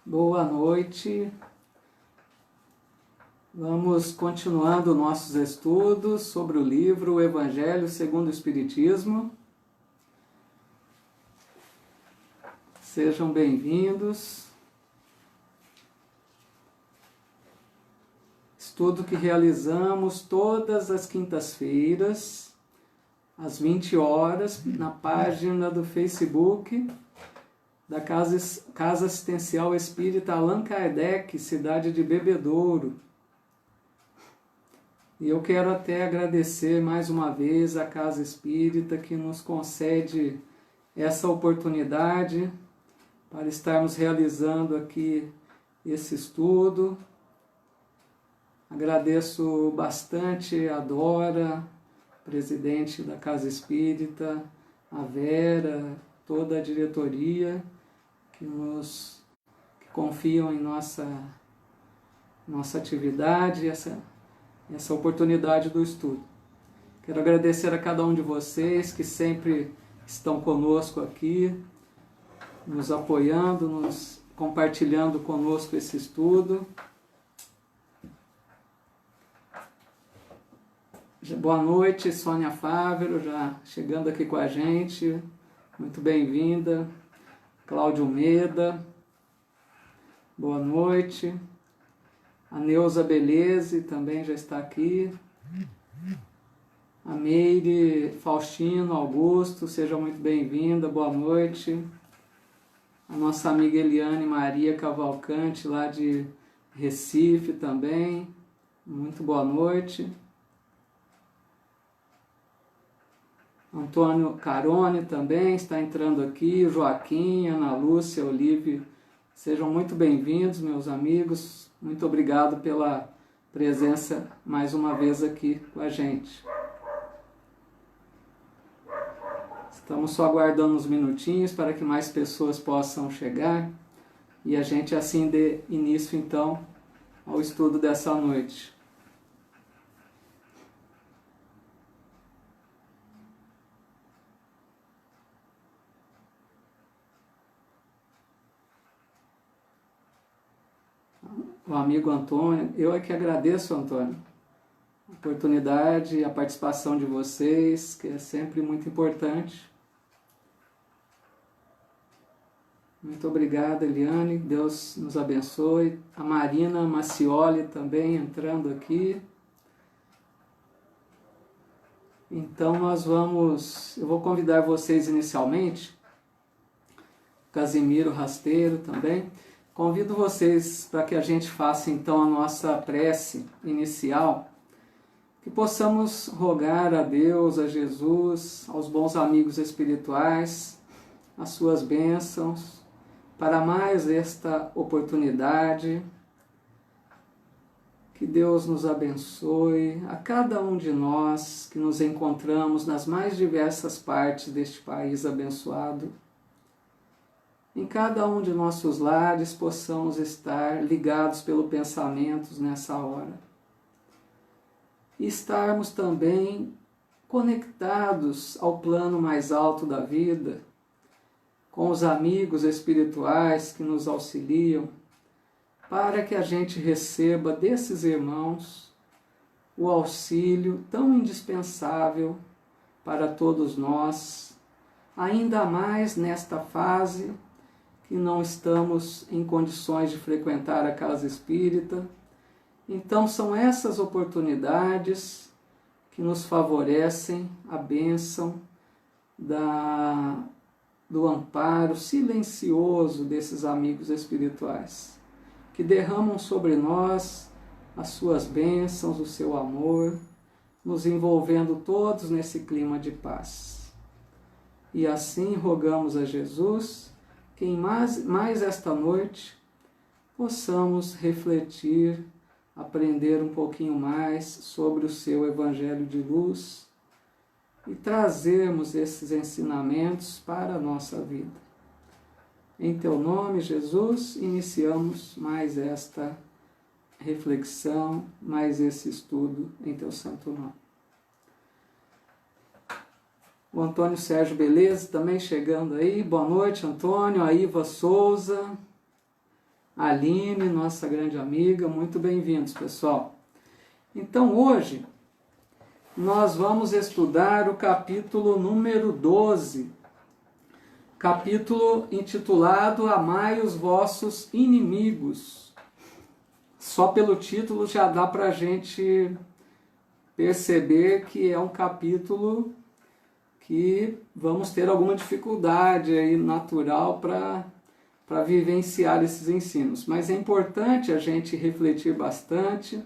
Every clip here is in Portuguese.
Boa noite. Vamos continuando nossos estudos sobre o livro O Evangelho segundo o Espiritismo. Sejam bem-vindos. Estudo que realizamos todas as quintas-feiras, às 20 horas, na página do Facebook da Casa Assistencial Espírita Allan Kardec, cidade de Bebedouro. E eu quero até agradecer mais uma vez a Casa Espírita que nos concede essa oportunidade para estarmos realizando aqui esse estudo. Agradeço bastante a Dora, presidente da Casa Espírita, a Vera, toda a diretoria que confiam em nossa atividade, essa oportunidade do estudo. Quero agradecer a cada um de vocês que sempre estão conosco aqui, nos apoiando, nos compartilhando conosco esse estudo. Boa noite, Sônia Fávero, já chegando aqui com a gente, muito bem-vinda. Cláudio Meda, boa noite. A Neuza Beleze também já está aqui. A Meire Faustino Augusto, seja muito bem-vinda, boa noite. A nossa amiga Eliane Maria Cavalcante, lá de Recife também, muito boa noite. Antônio Carone também está entrando aqui, o Joaquim, Ana Lúcia, Olívio, sejam muito bem-vindos, meus amigos, muito obrigado pela presença mais uma vez aqui com a gente. Estamos só aguardando uns minutinhos para que mais pessoas possam chegar e a gente assim dê início então ao estudo dessa noite. O amigo Antônio, eu é que agradeço, Antônio, a oportunidade e a participação de vocês, que é sempre muito importante. Muito obrigado, Eliane, Deus nos abençoe. A Marina Macioli também entrando aqui. Então eu vou convidar vocês inicialmente, Casimiro Rasteiro também. Convido vocês para que a gente faça então a nossa prece inicial, que possamos rogar a Deus, a Jesus, aos bons amigos espirituais, as suas bênçãos, para mais esta oportunidade. Que Deus nos abençoe, a cada um de nós que nos encontramos nas mais diversas partes deste país abençoado. Em cada um de nossos lares possamos estar ligados pelo pensamento nessa hora. E estarmos também conectados ao plano mais alto da vida, com os amigos espirituais que nos auxiliam, para que a gente receba desses irmãos o auxílio tão indispensável para todos nós, ainda mais nesta fase que não estamos em condições de frequentar a casa espírita. Então são essas oportunidades que nos favorecem a bênção do amparo silencioso desses amigos espirituais, que derramam sobre nós as suas bênçãos, o seu amor, nos envolvendo todos nesse clima de paz. E assim rogamos a Jesus que em mais esta noite possamos refletir, aprender um pouquinho mais sobre o seu Evangelho de luz e trazermos esses ensinamentos para a nossa vida. Em teu nome, Jesus, iniciamos mais esta reflexão, mais esse estudo em teu santo nome. O Antônio Sérgio Beleza também chegando aí. Boa noite, Antônio. A Iva Souza. Aline, nossa grande amiga, muito bem-vindos, pessoal. Então, hoje, nós vamos estudar o capítulo número 12, capítulo intitulado Amai os vossos inimigos. Só pelo título já dá para a gente perceber que é um capítulo que vamos ter alguma dificuldade aí natural para vivenciar esses ensinos. Mas é importante a gente refletir bastante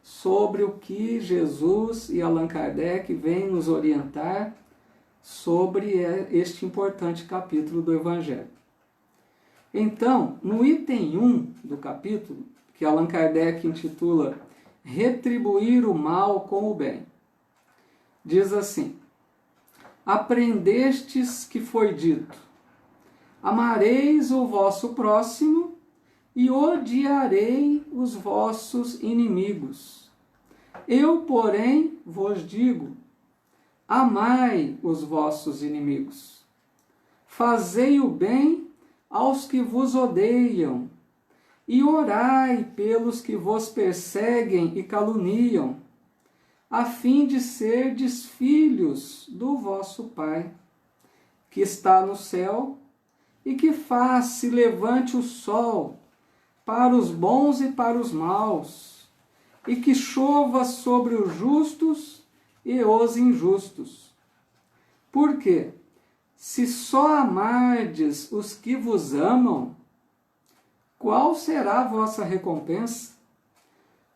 sobre o que Jesus e Allan Kardec vêm nos orientar sobre este importante capítulo do Evangelho. Então, no item 1 do capítulo, que Allan Kardec intitula Retribuir o mal com o bem, diz assim: aprendestes que foi dito, amareis o vosso próximo e odiarei os vossos inimigos. Eu, porém, vos digo, amai os vossos inimigos. Fazei o bem aos que vos odeiam e orai pelos que vos perseguem e caluniam, a fim de serdes filhos do vosso Pai, que está no céu, e que faz se levante o sol para os bons e para os maus, e que chova sobre os justos e os injustos. Porque, se só amardes os que vos amam, qual será a vossa recompensa?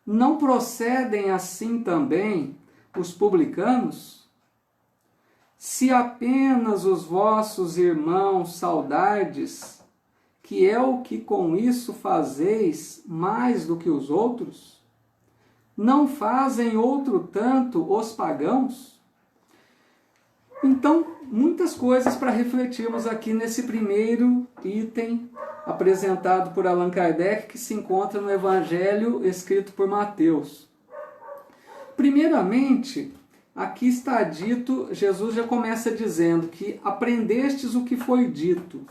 Não procedem assim também os publicanos? Se apenas os vossos irmãos saudardes, que é o que com isso fazeis mais do que os outros, não fazem outro tanto os pagãos? Então, muitas coisas para refletirmos aqui nesse primeiro item apresentado por Allan Kardec, que se encontra no Evangelho escrito por Mateus. Primeiramente, aqui está dito, Jesus já começa dizendo que aprendestes o que foi dito.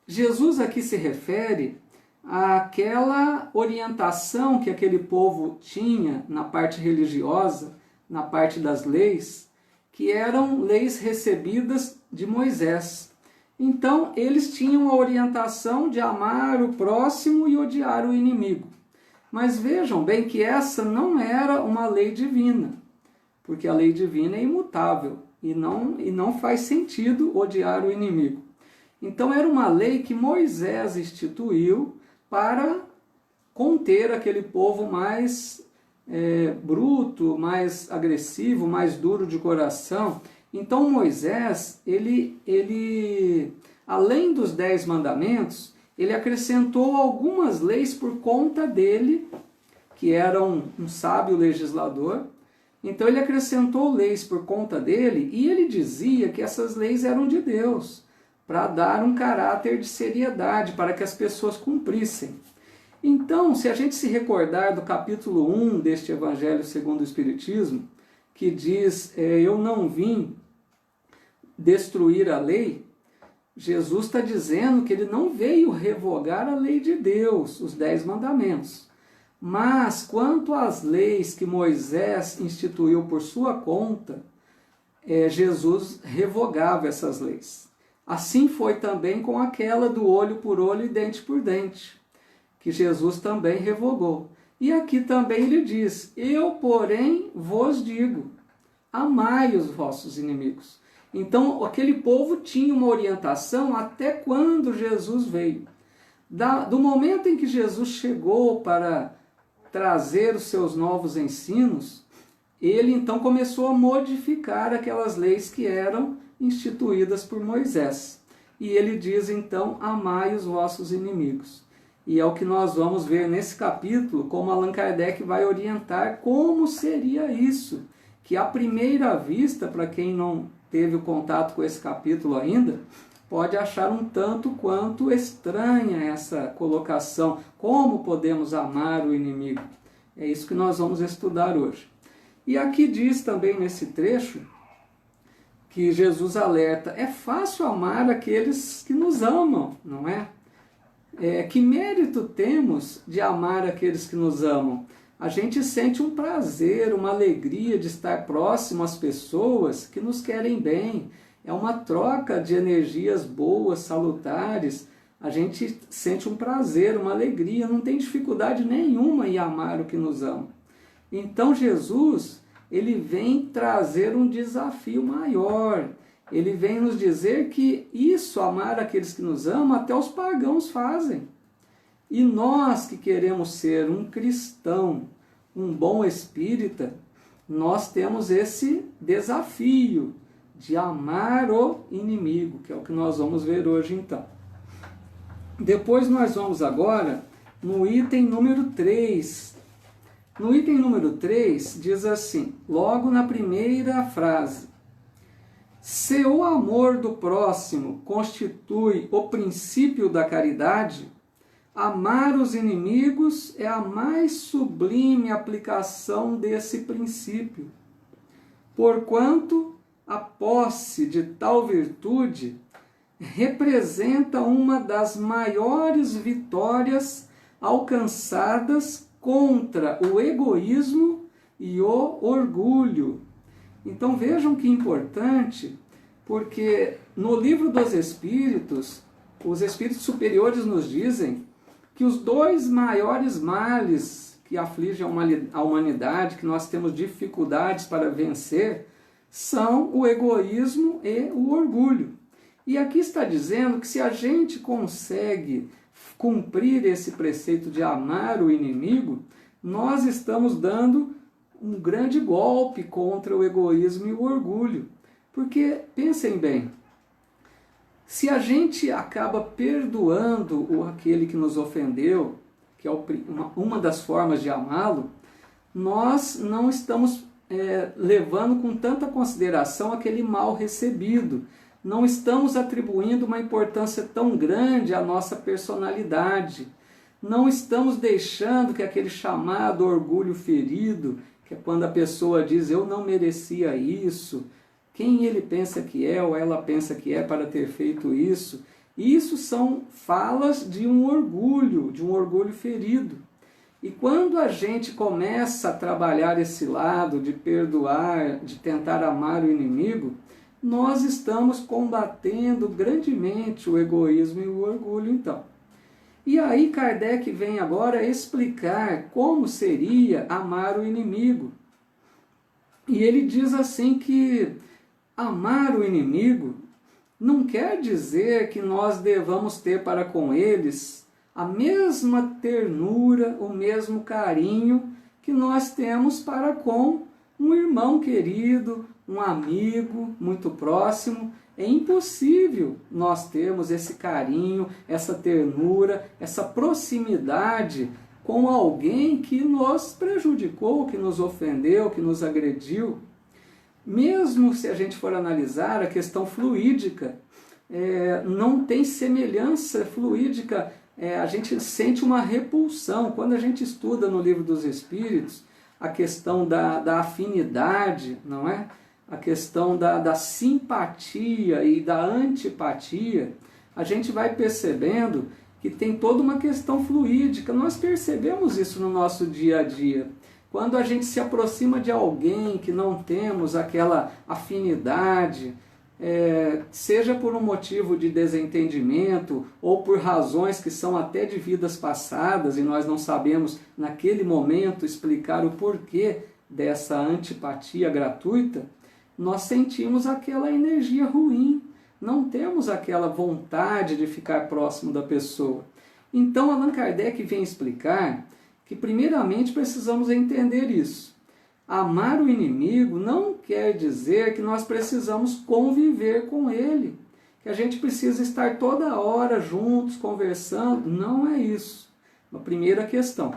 Jesus aqui se refere àquela orientação que aquele povo tinha na parte religiosa, na parte das leis, que eram leis recebidas de Moisés. Então, eles tinham a orientação de amar o próximo e odiar o inimigo. Mas vejam bem que essa não era uma lei divina, porque a lei divina é imutável e não faz sentido odiar o inimigo. Então, era uma lei que Moisés instituiu para conter aquele povo mais bruto, mais agressivo, mais duro de coração. Então Moisés, ele além dos 10 mandamentos, ele acrescentou algumas leis por conta dele, que era um sábio legislador. Então ele acrescentou leis por conta dele e ele dizia que essas leis eram de Deus, para dar um caráter de seriedade, para que as pessoas cumprissem. Então, se a gente se recordar do capítulo 1 deste Evangelho segundo o Espiritismo, que diz, eu não vim destruir a lei, Jesus está dizendo que ele não veio revogar a lei de Deus, os 10 mandamentos. Mas, quanto às leis que Moisés instituiu por sua conta, Jesus revogava essas leis. Assim foi também com aquela do olho por olho e dente por dente, que Jesus também revogou. E aqui também ele diz, eu, porém, vos digo, amai os vossos inimigos. Então, aquele povo tinha uma orientação até quando Jesus veio. Do momento em que Jesus chegou para trazer os seus novos ensinos, ele então começou a modificar aquelas leis que eram instituídas por Moisés. E ele diz então, amai os vossos inimigos. E é o que nós vamos ver nesse capítulo, como Allan Kardec vai orientar como seria isso. Que à primeira vista, para quem não teve o contato com esse capítulo ainda, pode achar um tanto quanto estranha essa colocação. Como podemos amar o inimigo? É isso que nós vamos estudar hoje. E aqui diz também nesse trecho que Jesus alerta, é fácil amar aqueles que nos amam, não é? Que mérito temos de amar aqueles que nos amam? A gente sente um prazer, uma alegria de estar próximo às pessoas que nos querem bem. É uma troca de energias boas, salutares. A gente sente um prazer, uma alegria, não tem dificuldade nenhuma em amar o que nos ama. Então Jesus, ele vem trazer um desafio maior. Ele vem nos dizer que isso, amar aqueles que nos amam, até os pagãos fazem. E nós que queremos ser um cristão, um bom espírita, nós temos esse desafio de amar o inimigo, que é o que nós vamos ver hoje então. Depois nós vamos agora no item número 3. No item número 3 diz assim, logo na primeira frase: se o amor do próximo constitui o princípio da caridade, amar os inimigos é a mais sublime aplicação desse princípio, porquanto a posse de tal virtude representa uma das maiores vitórias alcançadas contra o egoísmo e o orgulho. Então vejam que importante, porque no livro dos Espíritos, os Espíritos superiores nos dizem que os dois maiores males que afligem a humanidade, que nós temos dificuldades para vencer, são o egoísmo e o orgulho. E aqui está dizendo que se a gente consegue cumprir esse preceito de amar o inimigo, nós estamos dando um grande golpe contra o egoísmo e o orgulho. Porque, pensem bem, se a gente acaba perdoando aquele que nos ofendeu, que é uma das formas de amá-lo, nós não estamos levando com tanta consideração aquele mal recebido. Não estamos atribuindo uma importância tão grande à nossa personalidade. Não estamos deixando que aquele chamado orgulho ferido, que é quando a pessoa diz, eu não merecia isso, quem ele pensa que é ou ela pensa que é para ter feito isso, isso são falas de um orgulho ferido. E quando a gente começa a trabalhar esse lado de perdoar, de tentar amar o inimigo, nós estamos combatendo grandemente o egoísmo e o orgulho, então. E aí Kardec vem agora explicar como seria amar o inimigo. E ele diz assim que amar o inimigo não quer dizer que nós devamos ter para com eles a mesma ternura, o mesmo carinho que nós temos para com um irmão querido, um amigo muito próximo. É impossível nós termos esse carinho, essa ternura, essa proximidade com alguém que nos prejudicou, que nos ofendeu, que nos agrediu. Mesmo se a gente for analisar a questão fluídica, não tem semelhança fluídica, a gente sente uma repulsão. Quando a gente estuda no Livro dos Espíritos a questão da afinidade, não é? A questão da simpatia e da antipatia, a gente vai percebendo que tem toda uma questão fluídica. Nós percebemos isso no nosso dia a dia. Quando a gente se aproxima de alguém que não temos aquela afinidade, seja por um motivo de desentendimento ou por razões que são até de vidas passadas e nós não sabemos naquele momento explicar o porquê dessa antipatia gratuita, nós sentimos aquela energia ruim, não temos aquela vontade de ficar próximo da pessoa. Então Allan Kardec vem explicar que primeiramente precisamos entender isso. Amar o inimigo não quer dizer que nós precisamos conviver com ele, que a gente precisa estar toda hora juntos, conversando. Não é isso. Uma primeira questão.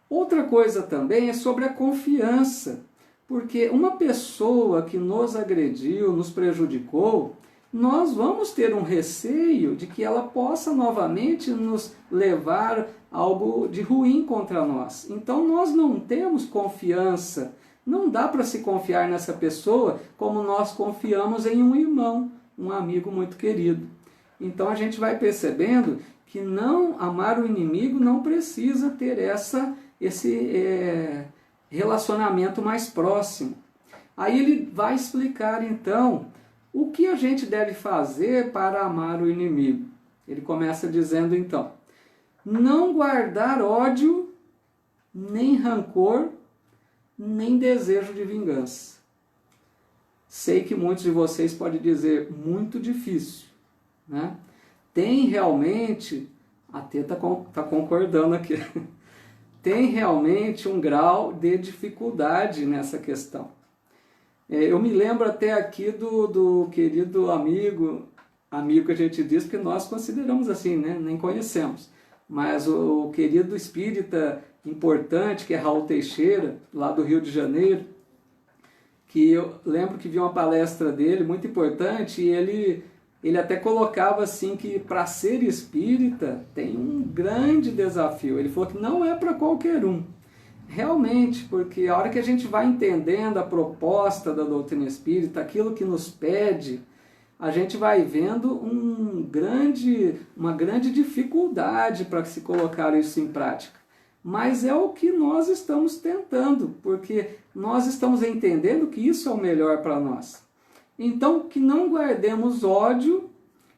Outra coisa também é sobre a confiança, porque uma pessoa que nos agrediu, nos prejudicou, nós vamos ter um receio de que ela possa novamente nos levar algo de ruim contra nós. Então nós não temos confiança, não dá para se confiar nessa pessoa como nós confiamos em um irmão, um amigo muito querido. Então a gente vai percebendo que não amar o inimigo não precisa ter esse relacionamento mais próximo. Aí ele vai explicar então o que a gente deve fazer para amar o inimigo. Ele começa dizendo então: não guardar ódio, nem rancor, nem desejo de vingança. Sei que muitos de vocês podem dizer, muito difícil, né? Tem realmente, a Tê está concordando aqui, tem realmente um grau de dificuldade nessa questão. Eu me lembro até aqui do querido amigo que a gente diz, que nós consideramos assim, né? Nem conhecemos, mas o querido espírita importante, que é Raul Teixeira, lá do Rio de Janeiro, que eu lembro que vi uma palestra dele, muito importante, e ele até colocava assim que para ser espírita tem um grande desafio. Ele falou que não é para qualquer um. Realmente, porque a hora que a gente vai entendendo a proposta da doutrina espírita, aquilo que nos pede, a gente vai vendo uma grande dificuldade para se colocar isso em prática. Mas é o que nós estamos tentando, porque nós estamos entendendo que isso é o melhor para nós. Então, que não guardemos ódio,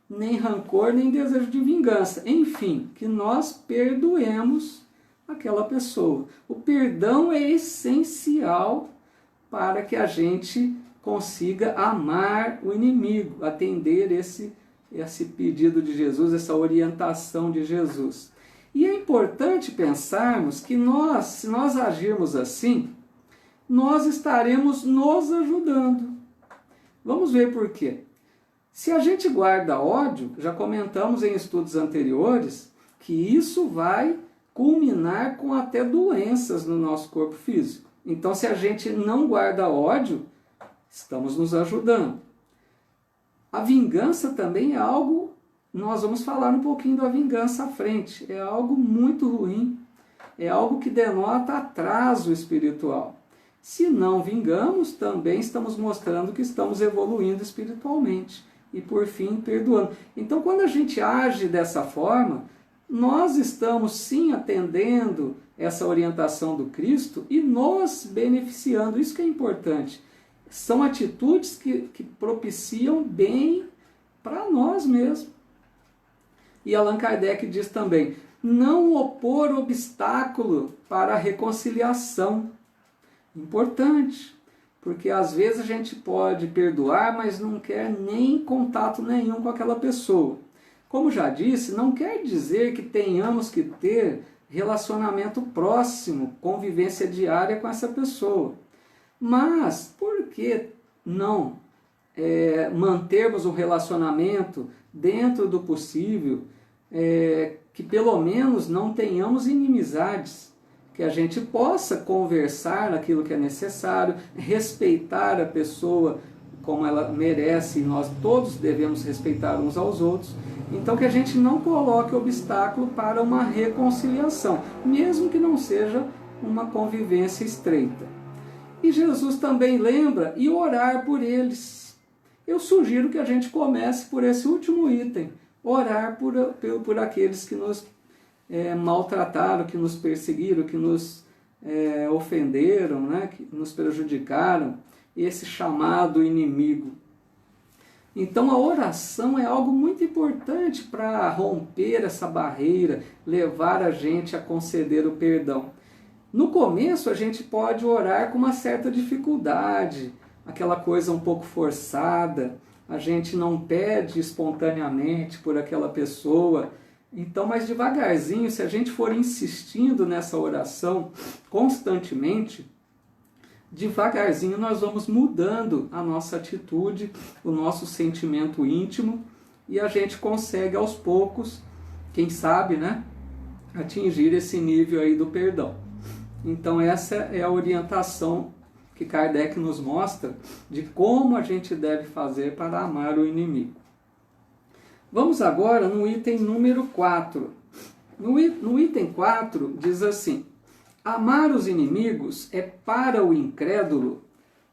nem rancor, nem desejo de vingança. Enfim, que nós perdoemos aquela pessoa. O perdão é essencial para que a gente consiga amar o inimigo, atender esse pedido de Jesus, essa orientação de Jesus. E é importante pensarmos que se nós agirmos assim, nós estaremos nos ajudando. Vamos ver por quê. Se a gente guarda ódio, já comentamos em estudos anteriores, que isso vai culminar com até doenças no nosso corpo físico. Então, se a gente não guarda ódio, estamos nos ajudando. A vingança também é algo, nós vamos falar um pouquinho da vingança à frente, é algo muito ruim, é algo que denota atraso espiritual. Se não vingamos, também estamos mostrando que estamos evoluindo espiritualmente e, por fim, perdoando. Então, quando a gente age dessa forma, nós estamos sim atendendo essa orientação do Cristo e nos beneficiando. Isso que é importante. São atitudes que propiciam bem para nós mesmos. E Allan Kardec diz também, não opor obstáculo para a reconciliação. Importante, porque às vezes a gente pode perdoar, mas não quer nem contato nenhum com aquela pessoa. Como já disse, não quer dizer que tenhamos que ter relacionamento próximo, convivência diária com essa pessoa. Mas por que não mantermos um relacionamento dentro do possível, que pelo menos não tenhamos inimizades, que a gente possa conversar naquilo que é necessário, respeitar a pessoa como ela merece, e nós todos devemos respeitar uns aos outros. Então que a gente não coloque obstáculo para uma reconciliação, mesmo que não seja uma convivência estreita. E Jesus também lembra e orar por eles. Eu sugiro que a gente comece por esse último item, orar por aqueles que nos maltrataram, que nos perseguiram, que nos ofenderam, né, que nos prejudicaram, esse chamado inimigo. Então a oração é algo muito importante para romper essa barreira, levar a gente a conceder o perdão. No começo a gente pode orar com uma certa dificuldade, aquela coisa um pouco forçada, a gente não pede espontaneamente por aquela pessoa. Então, mais devagarzinho, se a gente for insistindo nessa oração constantemente, devagarzinho nós vamos mudando a nossa atitude, o nosso sentimento íntimo, e a gente consegue aos poucos, quem sabe, né, atingir esse nível aí do perdão. Então essa é a orientação que Kardec nos mostra de como a gente deve fazer para amar o inimigo. Vamos agora no item número 4. No item 4 diz assim, amar os inimigos é para o incrédulo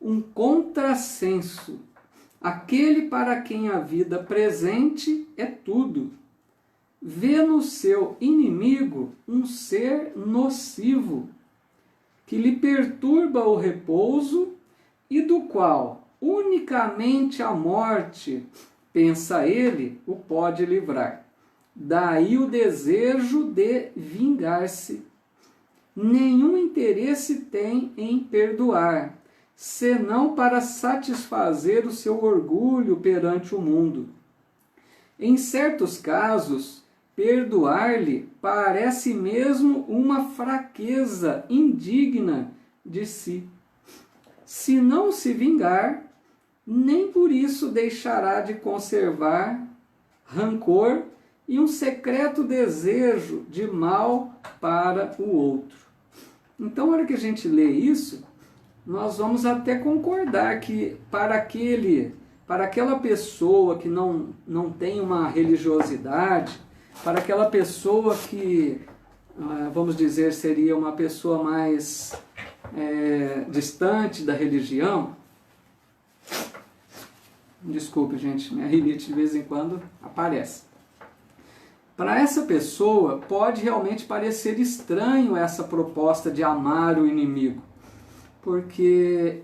um contrassenso, aquele para quem a vida presente é tudo. vê no seu inimigo um ser nocivo, que lhe perturba o repouso e do qual unicamente a morte, pensa ele, o pode livrar. Daí o desejo de vingar-se. Nenhum interesse tem em perdoar, senão para satisfazer o seu orgulho perante o mundo. Em certos casos, perdoar-lhe parece mesmo uma fraqueza indigna de si. Se não se vingar, nem por isso deixará de conservar rancor e um secreto desejo de mal para o outro. Então, na hora que a gente lê isso, nós vamos até concordar que para aquela pessoa que não tem uma religiosidade, para aquela pessoa que, vamos dizer, seria uma pessoa mais distante da religião, desculpe, gente, minha rinite de vez em quando aparece. Para essa pessoa, pode realmente parecer estranho essa proposta de amar o inimigo. Porque,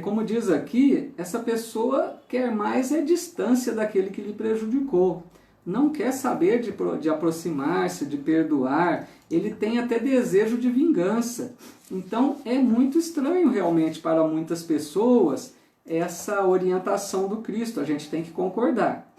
como diz aqui, essa pessoa quer mais distância daquele que lhe prejudicou. Não quer saber de aproximar-se, de perdoar. Ele tem até desejo de vingança. Então, é muito estranho realmente para muitas pessoas essa orientação do Cristo. A gente tem que concordar.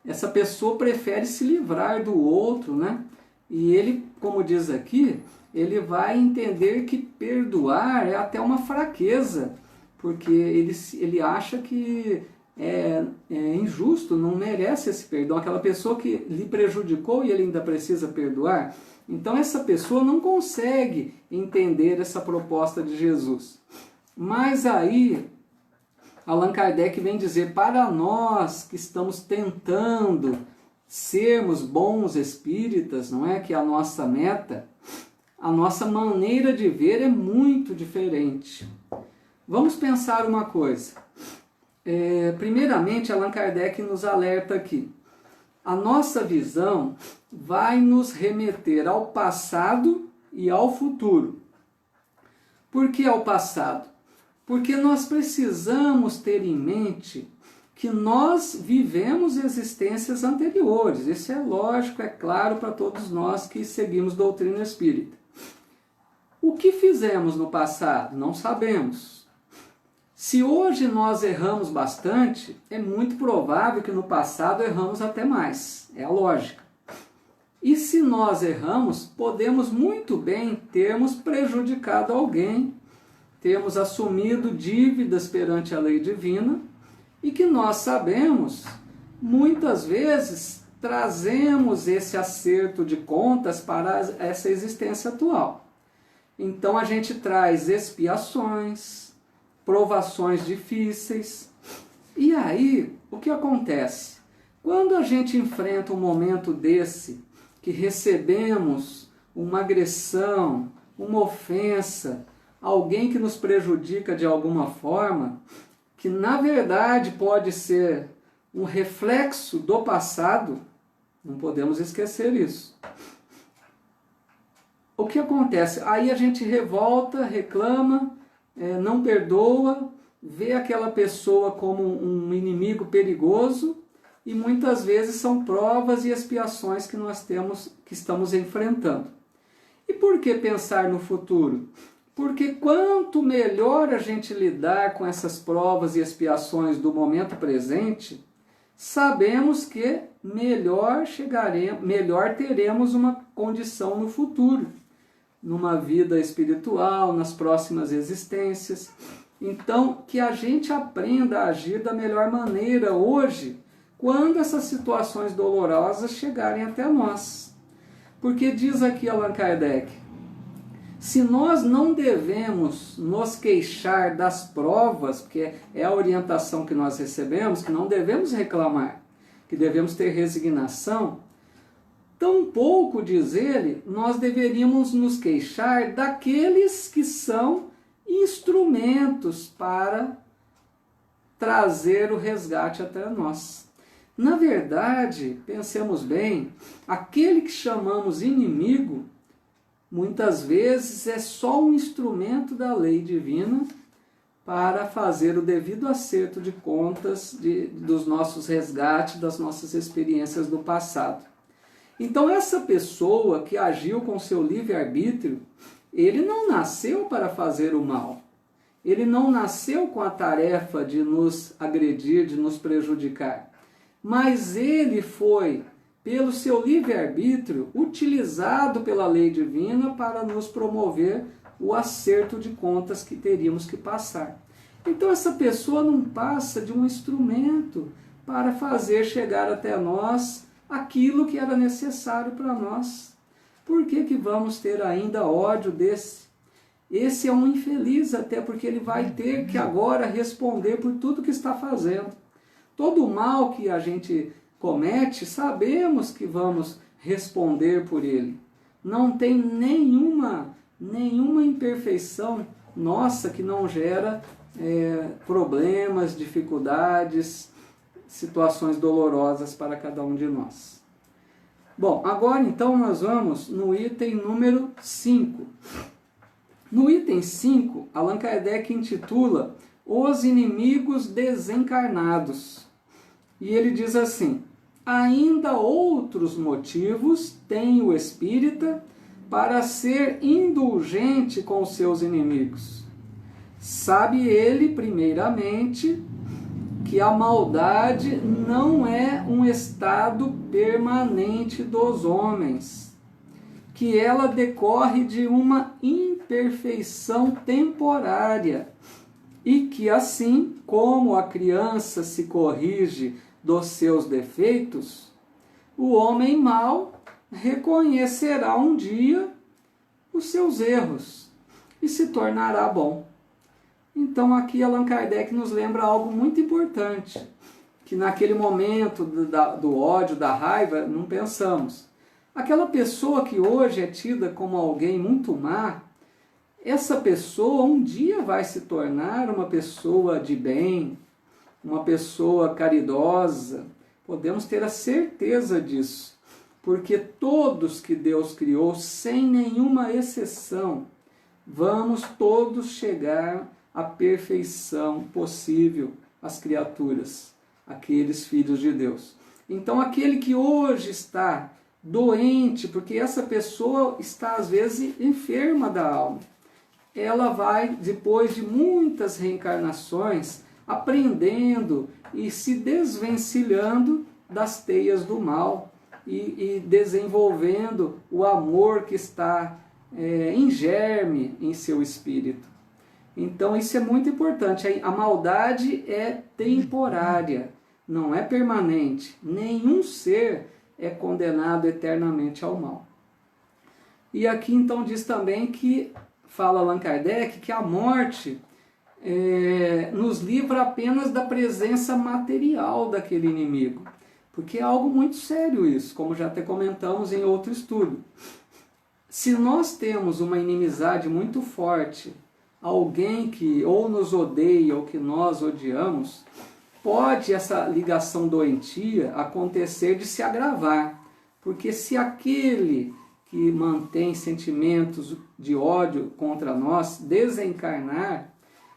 Essa pessoa prefere se livrar do outro, né? E ele, como diz aqui, ele vai entender que perdoar é até uma fraqueza, porque ele acha que é injusto, não merece esse perdão. Aquela pessoa que lhe prejudicou e ele ainda precisa perdoar. Então essa pessoa não consegue entender essa proposta de Jesus. Mas aí Allan Kardec vem dizer, para nós que estamos tentando sermos bons espíritas, não é que é a nossa meta, a nossa maneira de ver é muito diferente. Vamos pensar uma coisa. Primeiramente, Allan Kardec nos alerta aqui. A nossa visão vai nos remeter ao passado e ao futuro. Por que ao passado? Porque nós precisamos ter em mente que nós vivemos existências anteriores. Isso é lógico, é claro para todos nós que seguimos doutrina espírita. O que fizemos no passado? Não sabemos. Se hoje nós erramos bastante, é muito provável que no passado erramos até mais. É a lógica. E se nós erramos, podemos muito bem termos prejudicado alguém, termos assumido dívidas perante a lei divina, e que nós sabemos, muitas vezes, trazemos esse acerto de contas para essa existência atual. Então a gente traz expiações, provações difíceis. E aí, o que acontece? Quando a gente enfrenta um momento desse, que recebemos uma agressão, uma ofensa, alguém que nos prejudica de alguma forma, que na verdade pode ser um reflexo do passado, não podemos esquecer isso. O que acontece? Aí a gente revolta, reclama, não perdoa, vê aquela pessoa como um inimigo perigoso, e muitas vezes são provas e expiações que nós estamos enfrentando. E por que pensar no futuro? Porque quanto melhor a gente lidar com essas provas e expiações do momento presente, sabemos que melhor teremos uma condição no futuro, numa vida espiritual, nas próximas existências. Então, que a gente aprenda a agir da melhor maneira hoje, quando essas situações dolorosas chegarem até nós. Porque diz aqui Allan Kardec, se nós não devemos nos queixar das provas, porque é a orientação que nós recebemos, que não devemos reclamar, que devemos ter resignação, tampouco, diz ele, nós deveríamos nos queixar daqueles que são instrumentos para trazer o resgate até nós. Na verdade, pensemos bem, aquele que chamamos inimigo, muitas vezes é só um instrumento da lei divina para fazer o devido acerto de contas dos nossos resgates, das nossas experiências do passado. Então essa pessoa que agiu com seu livre-arbítrio, ele não nasceu para fazer o mal. Ele não nasceu com a tarefa de nos agredir, de nos prejudicar. Mas ele foi, pelo seu livre-arbítrio, utilizado pela lei divina para nos promover o acerto de contas que teríamos que passar. Então essa pessoa não passa de um instrumento para fazer chegar até nós aquilo que era necessário para nós. Por que que vamos ter ainda ódio desse? Esse é um infeliz, até porque ele vai ter que agora responder por tudo que está fazendo. Todo o mal que a gente comete, sabemos que vamos responder por ele. Não tem nenhuma imperfeição nossa que não gera problemas, dificuldades, situações dolorosas para cada um de nós. Bom, agora então nós vamos no item número 5. No item 5, Allan Kardec intitula Os Inimigos Desencarnados. E ele diz assim: ainda outros motivos tem o espírita para ser indulgente com seus inimigos. Sabe ele, primeiramente, que a maldade não é um estado permanente dos homens, que ela decorre de uma imperfeição temporária e que assim como a criança se corrige dos seus defeitos, o homem mau reconhecerá um dia os seus erros e se tornará bom. Então aqui Allan Kardec nos lembra algo muito importante, que naquele momento do ódio, da raiva, não pensamos. Aquela pessoa que hoje é tida como alguém muito má, essa pessoa um dia vai se tornar uma pessoa de bem, uma pessoa caridosa. Podemos ter a certeza disso, porque todos que Deus criou, sem nenhuma exceção, vamos todos chegar à perfeição possível, as criaturas, aqueles filhos de Deus. Então aquele que hoje está doente, porque essa pessoa está às vezes enferma da alma, ela vai, depois de muitas reencarnações, aprendendo e se desvencilhando das teias do mal e desenvolvendo o amor que está em germe em seu espírito. Então isso é muito importante. A maldade é temporária, não é permanente. Nenhum ser é condenado eternamente ao mal. E aqui então diz também que, fala Allan Kardec, que a morte nos livra apenas da presença material daquele inimigo. Porque é algo muito sério isso, como já até comentamos em outro estudo. Se nós temos uma inimizade muito forte, alguém que ou nos odeia ou que nós odiamos, pode essa ligação doentia acontecer de se agravar. Porque se aquele que mantém sentimentos de ódio contra nós desencarnar,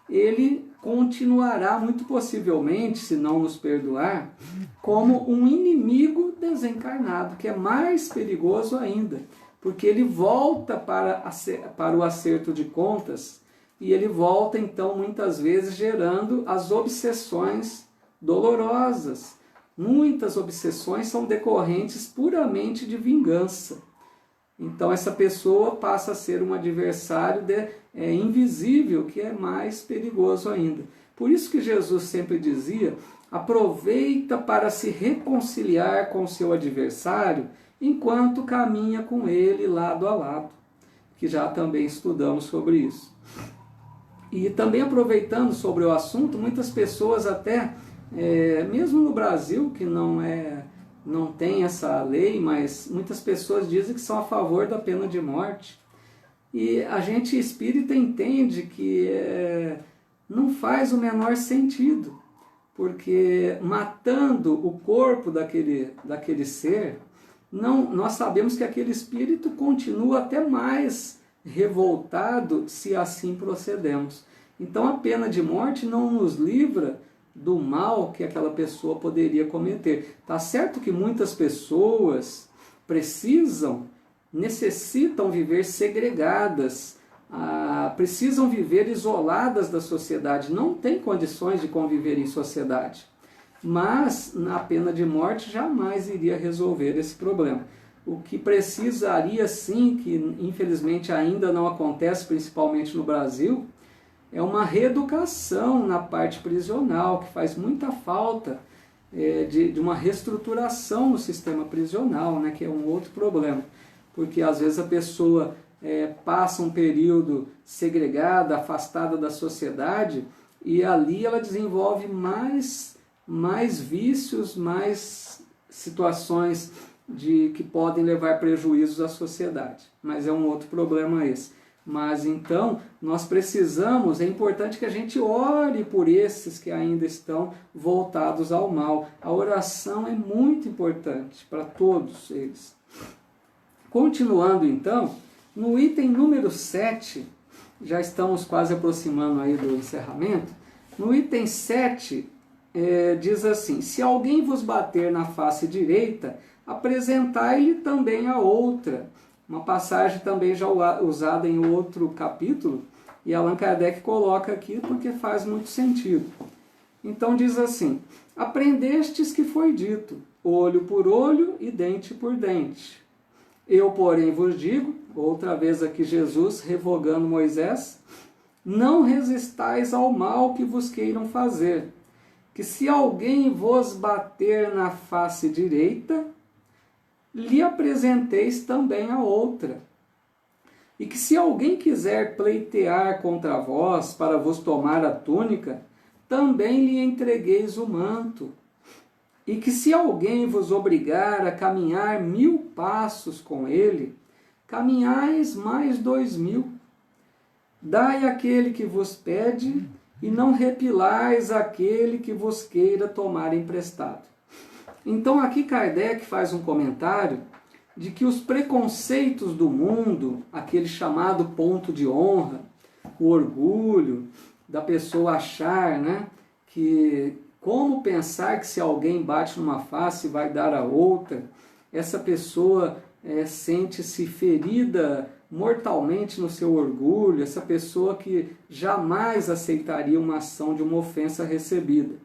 ele continuará muito possivelmente, se não nos perdoar, como um inimigo desencarnado, que é mais perigoso ainda, porque ele volta para o acerto de contas e ele volta então muitas vezes gerando as obsessões dolorosas. Muitas obsessões são decorrentes puramente de vingança. Então essa pessoa passa a ser um adversário invisível, que é mais perigoso ainda. Por isso que Jesus sempre dizia: aproveita para se reconciliar com o seu adversário enquanto caminha com ele lado a lado, que já também estudamos sobre isso. E também aproveitando sobre o assunto, muitas pessoas até, mesmo no Brasil, que não tem essa lei, mas muitas pessoas dizem que são a favor da pena de morte. E a gente espírita entende que não faz o menor sentido, porque matando o corpo daquele ser, nós sabemos que aquele espírito continua até mais revoltado se assim procedemos. Então a pena de morte não nos livra do mal que aquela pessoa poderia cometer. Tá certo que muitas pessoas necessitam viver segregadas, precisam viver isoladas da sociedade, não têm condições de conviver em sociedade. Mas a pena de morte jamais iria resolver esse problema. O que precisaria sim, que infelizmente ainda não acontece, principalmente no Brasil, é uma reeducação na parte prisional, que faz muita falta de uma reestruturação no sistema prisional, né, que é um outro problema. Porque às vezes a pessoa passa um período segregada, afastada da sociedade, e ali ela desenvolve mais vícios, mais situações que podem levar prejuízos à sociedade. Mas é um outro problema esse. Mas então, nós precisamos, é importante que a gente ore por esses que ainda estão voltados ao mal. A oração é muito importante para todos eles. Continuando então, no item número 7, já estamos quase aproximando aí do encerramento, no item 7 diz assim: se alguém vos bater na face direita, apresentai-lhe também a outra. Uma passagem também já usada em outro capítulo, e Allan Kardec coloca aqui porque faz muito sentido. Então diz assim: aprendestes que foi dito, olho por olho e dente por dente. Eu, porém, vos digo, outra vez aqui Jesus revogando Moisés, não resistais ao mal que vos queiram fazer, que se alguém vos bater na face direita, lhe apresenteis também a outra. E que se alguém quiser pleitear contra vós para vos tomar a túnica, também lhe entregueis o manto. E que se alguém vos obrigar a caminhar 1000 passos com ele, caminhais mais 2000. Dai àquele que vos pede, e não repilais aquele que vos queira tomar emprestado. Então aqui Kardec faz um comentário de que os preconceitos do mundo, aquele chamado ponto de honra, o orgulho da pessoa achar, né, que como pensar que se alguém bate numa face vai dar a outra, essa pessoa sente-se ferida mortalmente no seu orgulho, essa pessoa que jamais aceitaria uma ação de uma ofensa recebida.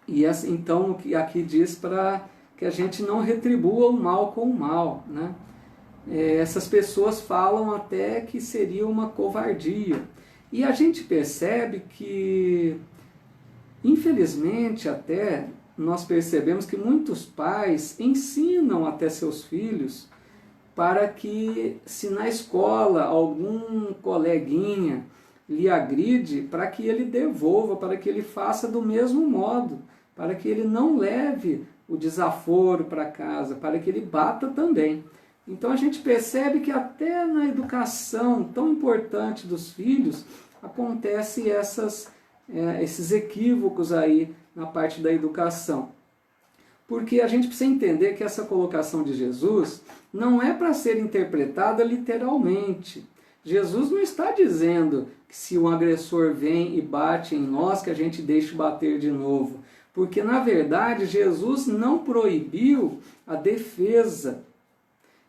E então aqui diz para que a gente não retribua o mal com o mal, né? Essas pessoas falam até que seria uma covardia. E a gente percebe que, infelizmente até, nós percebemos que muitos pais ensinam até seus filhos para que, se na escola algum coleguinha lhe agride, para que ele devolva, para que ele faça do mesmo modo, para que ele não leve o desaforo para casa, para que ele bata também. Então a gente percebe que até na educação tão importante dos filhos acontecem esses equívocos aí na parte da educação. Porque a gente precisa entender que essa colocação de Jesus não é para ser interpretada literalmente. Jesus não está dizendo que se um agressor vem e bate em nós, que a gente deixe bater de novo. Porque, na verdade, Jesus não proibiu a defesa,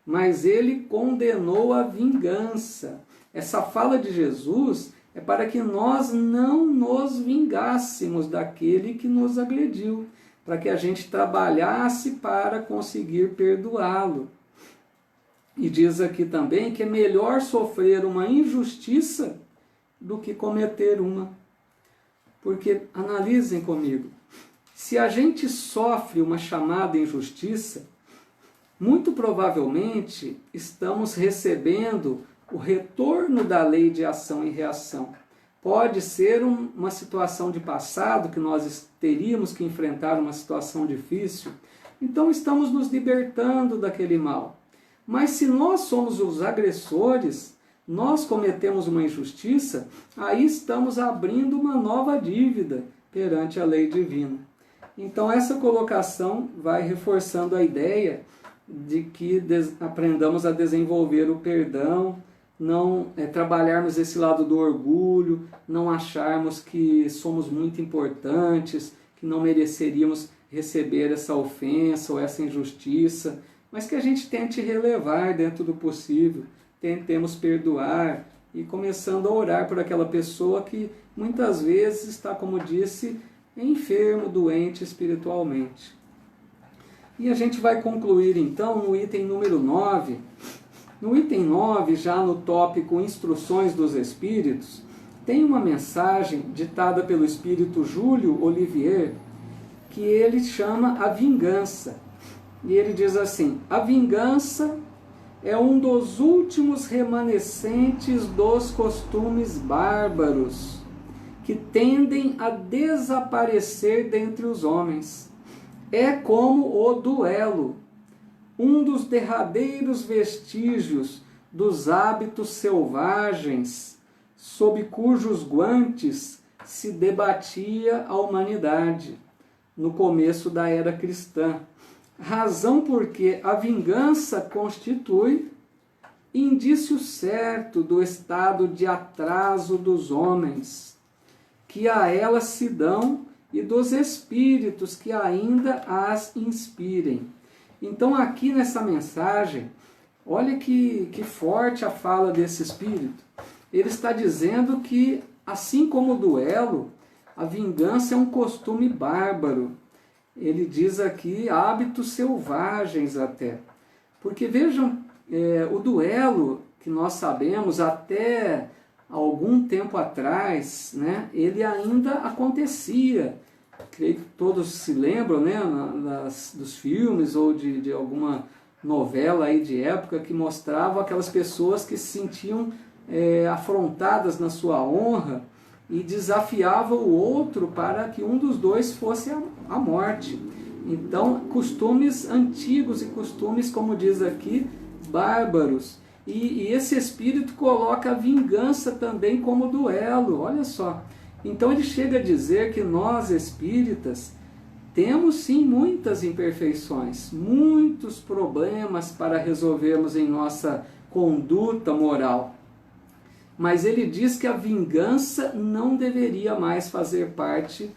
mas ele condenou a vingança. Essa fala de Jesus é para que nós não nos vingássemos daquele que nos agrediu, para que a gente trabalhasse para conseguir perdoá-lo. E diz aqui também que é melhor sofrer uma injustiça do que cometer uma. Porque, analisem comigo, se a gente sofre uma chamada injustiça, muito provavelmente estamos recebendo o retorno da lei de ação e reação. Pode ser uma situação de passado que nós teríamos que enfrentar uma situação difícil, então estamos nos libertando daquele mal. Mas se nós somos os agressores, nós cometemos uma injustiça, aí estamos abrindo uma nova dívida perante a lei divina. Então essa colocação vai reforçando a ideia de que aprendamos a desenvolver o perdão, não trabalharmos esse lado do orgulho, não acharmos que somos muito importantes, que não mereceríamos receber essa ofensa ou essa injustiça, mas que a gente tente relevar dentro do possível, tentemos perdoar e começando a orar por aquela pessoa que muitas vezes está, como disse, enfermo, doente espiritualmente. E a gente vai concluir então no item número 9. No item 9, já no tópico Instruções dos Espíritos, tem uma mensagem ditada pelo Espírito Júlio Olivier, que ele chama a vingança. E ele diz assim: a vingança é um dos últimos remanescentes dos costumes bárbaros, que tendem a desaparecer dentre os homens. É como o duelo, um dos derradeiros vestígios dos hábitos selvagens, sob cujos guantes se debatia a humanidade no começo da era cristã. Razão porque a vingança constitui indício certo do estado de atraso dos homens, que a ela se dão, e dos espíritos que ainda as inspirem. Então aqui nessa mensagem, olha que forte a fala desse espírito. Ele está dizendo que, assim como o duelo, a vingança é um costume bárbaro. Ele diz aqui hábitos selvagens até. Porque vejam, o duelo que nós sabemos até algum tempo atrás, né, ele ainda acontecia. Creio que todos se lembram, né, dos filmes ou de alguma novela aí de época que mostrava aquelas pessoas que se sentiam afrontadas na sua honra e desafiavam o outro para que um dos dois fosse a morte. Então, costumes antigos e costumes, como diz aqui, bárbaros. E esse espírito coloca a vingança também como duelo, olha só. Então ele chega a dizer que nós espíritas temos sim muitas imperfeições, muitos problemas para resolvermos em nossa conduta moral. Mas ele diz que a vingança não deveria mais fazer parte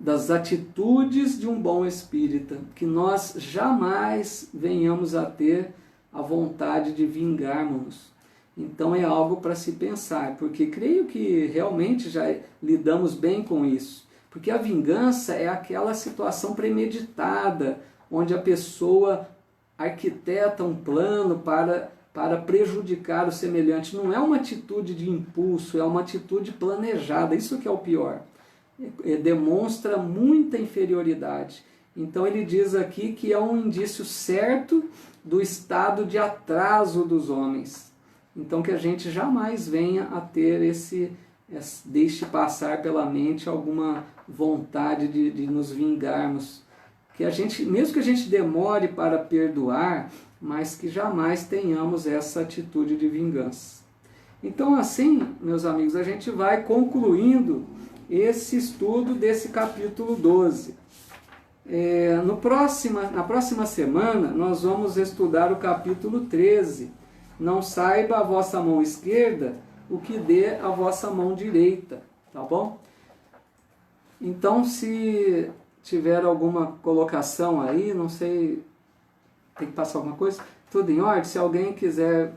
das atitudes de um bom espírita, que nós jamais venhamos a ter a vontade de vingarmos. Então é algo para se pensar, porque creio que realmente já lidamos bem com isso. Porque a vingança é aquela situação premeditada, onde a pessoa arquiteta um plano para prejudicar o semelhante. Não é uma atitude de impulso, é uma atitude planejada. Isso que é o pior. Demonstra muita inferioridade. Então ele diz aqui que é um indício certo do estado de atraso dos homens. Então que a gente jamais venha a ter deixe passar pela mente alguma vontade de nos vingarmos. Que a gente, mesmo que a gente demore para perdoar, mas que jamais tenhamos essa atitude de vingança. Então assim, meus amigos, a gente vai concluindo esse estudo desse capítulo 12. Na próxima semana nós vamos estudar o capítulo 13. Não saiba a vossa mão esquerda o que dê a vossa mão direita, tá bom? Então, se tiver alguma colocação aí, não sei, tem que passar alguma coisa, tudo em ordem? Se alguém quiser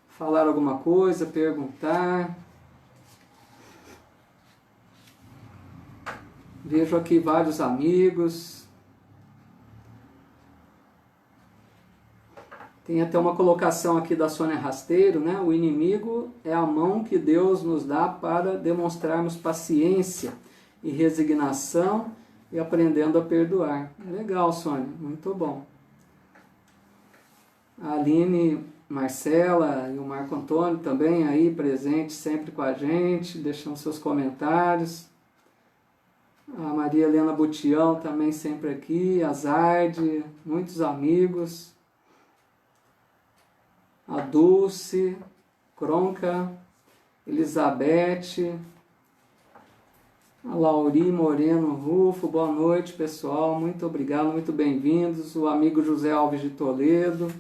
falar alguma coisa, perguntar. Vejo aqui vários amigos. Tem até uma colocação aqui da Sônia Rasteiro, né? O inimigo é a mão que Deus nos dá para demonstrarmos paciência e resignação e aprendendo a perdoar. Legal, Sônia, muito bom. A Aline, Marcela e o Marco Antônio também aí presentes sempre com a gente, deixando seus comentários. A Maria Helena Butião também sempre aqui, a Zarde, muitos amigos. A Dulce, Cronca, Elizabeth, A Lauri Moreno Rufo, boa noite pessoal, muito obrigado, muito bem-vindos. O amigo José Alves de Toledo,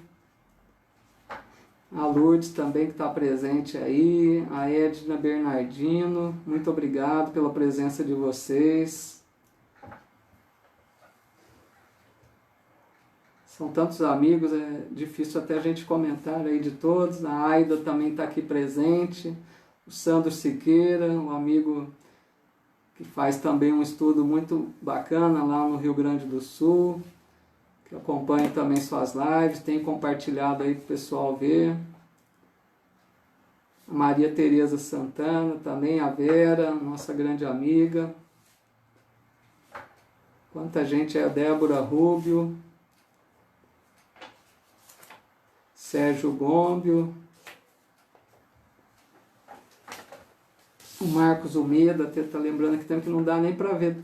a Lourdes também que está presente aí, a Edna Bernardino, muito obrigado pela presença de vocês. São tantos amigos, é difícil até a gente comentar aí de todos. A Aida também está aqui presente, o Sandro Siqueira, um amigo que faz também um estudo muito bacana lá no Rio Grande do Sul, que acompanha também suas lives, tem compartilhado aí para o pessoal ver. A Maria Tereza Santana também, a Vera, nossa grande amiga. Quanta gente é, a Débora Rubio, Sérgio Gombio, o Marcos Almeida, até está lembrando que não dá nem para ver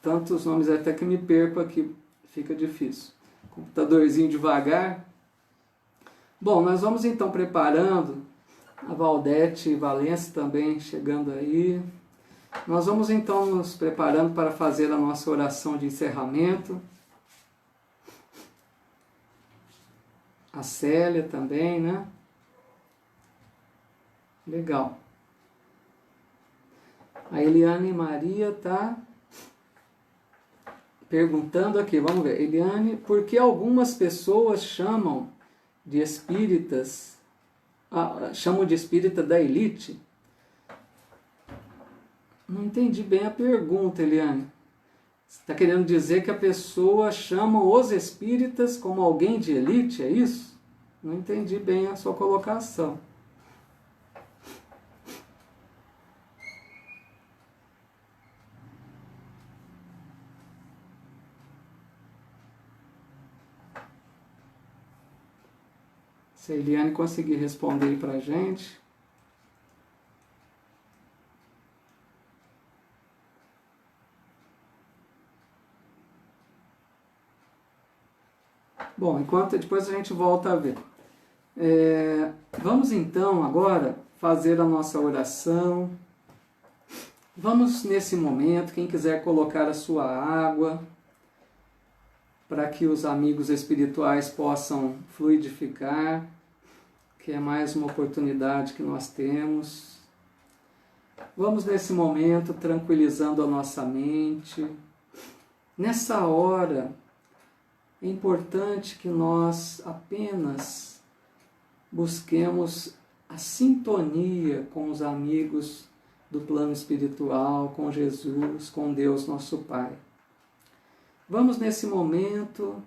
tantos nomes, até que me perco aqui, fica difícil. Computadorzinho devagar. Bom, nós vamos então preparando, a Valdete Valença também chegando aí. Nós vamos então nos preparando para fazer a nossa oração de encerramento. A Célia também, né? Legal. A Eliane Maria está perguntando aqui, vamos ver. Eliane, por que algumas pessoas chamam de espíritas, chamam de espírita da elite? Não entendi bem a pergunta, Eliane. Você está querendo dizer que a pessoa chama os espíritas como alguém de elite, é isso? Não entendi bem a sua colocação. Se a Eliane conseguir responder aí para a gente. Bom, depois a gente volta a ver. Vamos então agora fazer a nossa oração. Vamos nesse momento, quem quiser colocar a sua água, para que os amigos espirituais possam fluidificar, que é mais uma oportunidade que nós temos. Vamos nesse momento tranquilizando a nossa mente. Nessa hora, é importante que nós apenas busquemos a sintonia com os amigos do plano espiritual, com Jesus, com Deus nosso Pai. Vamos nesse momento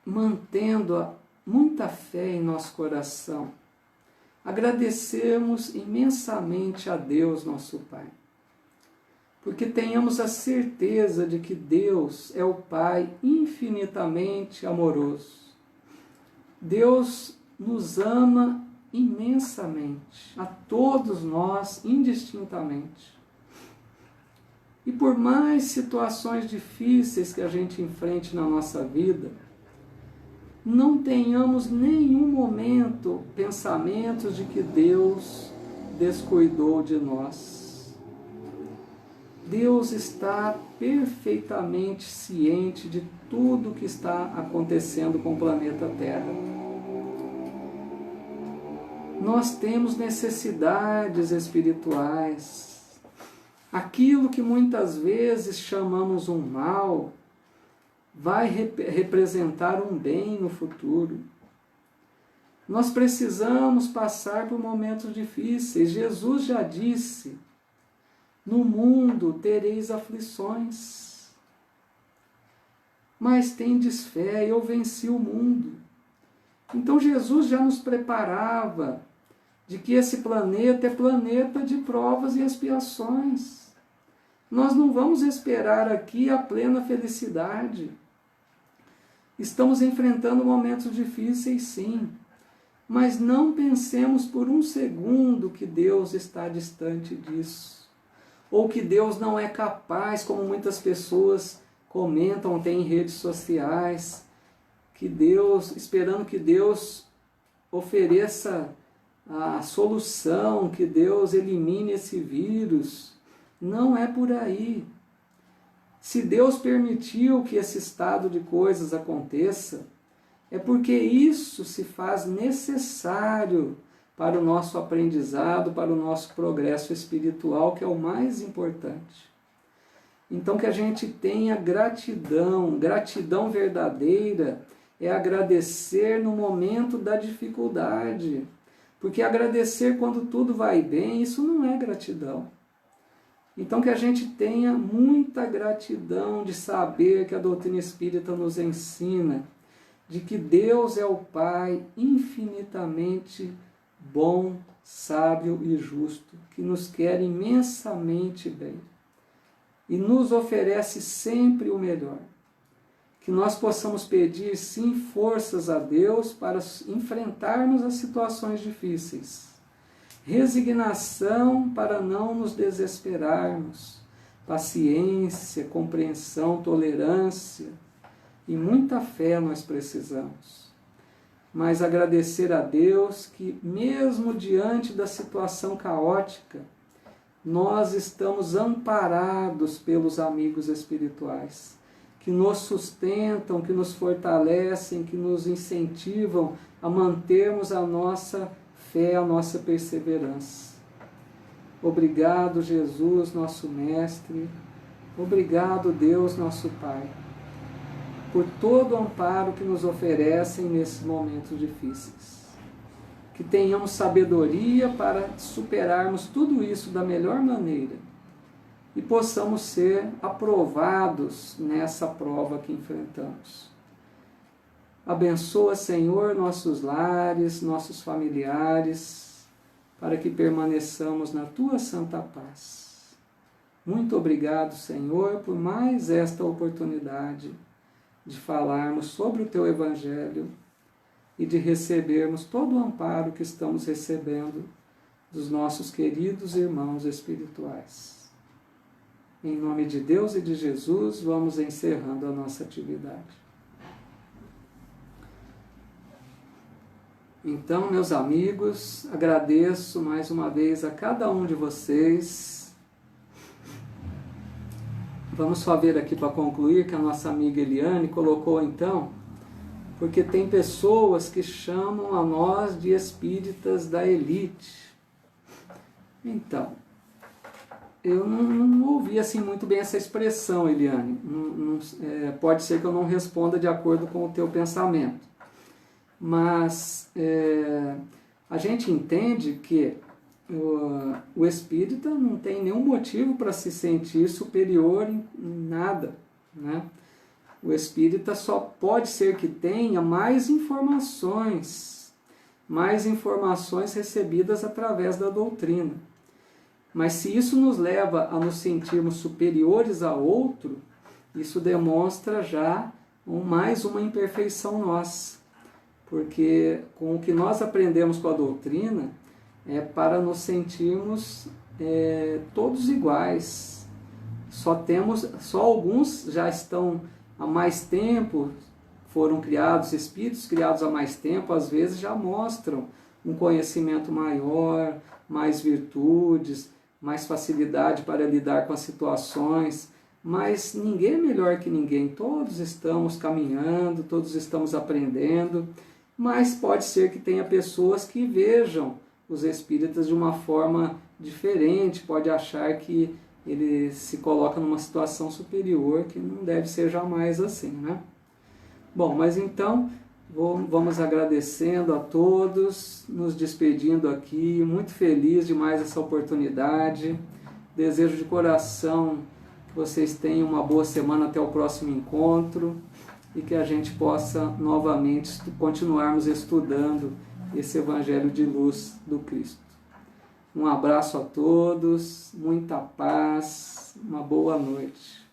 mantendo muita fé em nosso coração. Agradecemos imensamente a Deus nosso Pai, porque tenhamos a certeza de que Deus é o Pai infinitamente amoroso. Deus nos ama imensamente, a todos nós indistintamente. E por mais situações difíceis que a gente enfrente na nossa vida, não tenhamos nenhum momento pensamentos de que Deus descuidou de nós. Deus está perfeitamente ciente de tudo que está acontecendo com o planeta Terra. Nós temos necessidades espirituais. Aquilo que muitas vezes chamamos um mal vai representar um bem no futuro. Nós precisamos passar por momentos difíceis. Jesus já disse: no mundo tereis aflições, mas tendes fé, eu venci o mundo. Então Jesus já nos preparava de que esse planeta é planeta de provas e expiações. Nós não vamos esperar aqui a plena felicidade. Estamos enfrentando momentos difíceis, sim, mas não pensemos por um segundo que Deus está distante disso, ou que Deus não é capaz, como muitas pessoas comentam, tem em redes sociais, que Deus, esperando que Deus ofereça a solução, que Deus elimine esse vírus. Não é por aí. Se Deus permitiu que esse estado de coisas aconteça, é porque isso se faz necessário para o nosso aprendizado, para o nosso progresso espiritual, que é o mais importante. Então que a gente tenha gratidão, gratidão verdadeira é agradecer no momento da dificuldade. Porque agradecer quando tudo vai bem, isso não é gratidão. Então que a gente tenha muita gratidão de saber que a doutrina espírita nos ensina de que Deus é o Pai infinitamente bom, sábio e justo, que nos quer imensamente bem e nos oferece sempre o melhor. Que nós possamos pedir, sim, forças a Deus para enfrentarmos as situações difíceis. Resignação para não nos desesperarmos. Paciência, compreensão, tolerância e muita fé nós precisamos. Mas agradecer a Deus que, mesmo diante da situação caótica, nós estamos amparados pelos amigos espirituais, que nos sustentam, que nos fortalecem, que nos incentivam a mantermos a nossa fé, a nossa perseverança. Obrigado, Jesus, nosso Mestre. Obrigado, Deus, nosso Pai, por todo o amparo que nos oferecem nesses momentos difíceis. Que tenhamos sabedoria para superarmos tudo isso da melhor maneira e possamos ser aprovados nessa prova que enfrentamos. Abençoa, Senhor, nossos lares, nossos familiares, para que permaneçamos na Tua santa paz. Muito obrigado, Senhor, por mais esta oportunidade de falarmos sobre o Teu Evangelho e de recebermos todo o amparo que estamos recebendo dos nossos queridos irmãos espirituais. Em nome de Deus e de Jesus, vamos encerrando a nossa atividade. Então, meus amigos, agradeço mais uma vez a cada um de vocês. Vamos só ver aqui para concluir que a nossa amiga Eliane colocou então, porque tem pessoas que chamam a nós de espíritas da elite. Então, eu não ouvi assim muito bem essa expressão, Eliane. Pode ser que eu não responda de acordo com o teu pensamento. Mas a gente entende que o espírita não tem nenhum motivo para se sentir superior em nada, né? O espírita só pode ser que tenha mais informações recebidas através da doutrina. Mas se isso nos leva a nos sentirmos superiores a outro, isso demonstra já mais uma imperfeição nossa. Porque com o que nós aprendemos com a doutrina é para nos sentirmos todos iguais. Só alguns já estão há mais tempo, foram criados, espíritos criados há mais tempo, às vezes já mostram um conhecimento maior, mais virtudes, mais facilidade para lidar com as situações, mas ninguém é melhor que ninguém, todos estamos caminhando, todos estamos aprendendo, mas pode ser que tenha pessoas que vejam os espíritas de uma forma diferente, pode achar que ele se coloca numa situação superior, que não deve ser jamais assim, né? Bom, mas então vamos agradecendo a todos, nos despedindo aqui, muito feliz de mais essa oportunidade, desejo de coração que vocês tenham uma boa semana até o próximo encontro e que a gente possa novamente continuarmos estudando esse Evangelho de luz do Cristo. Um abraço a todos, muita paz, uma boa noite.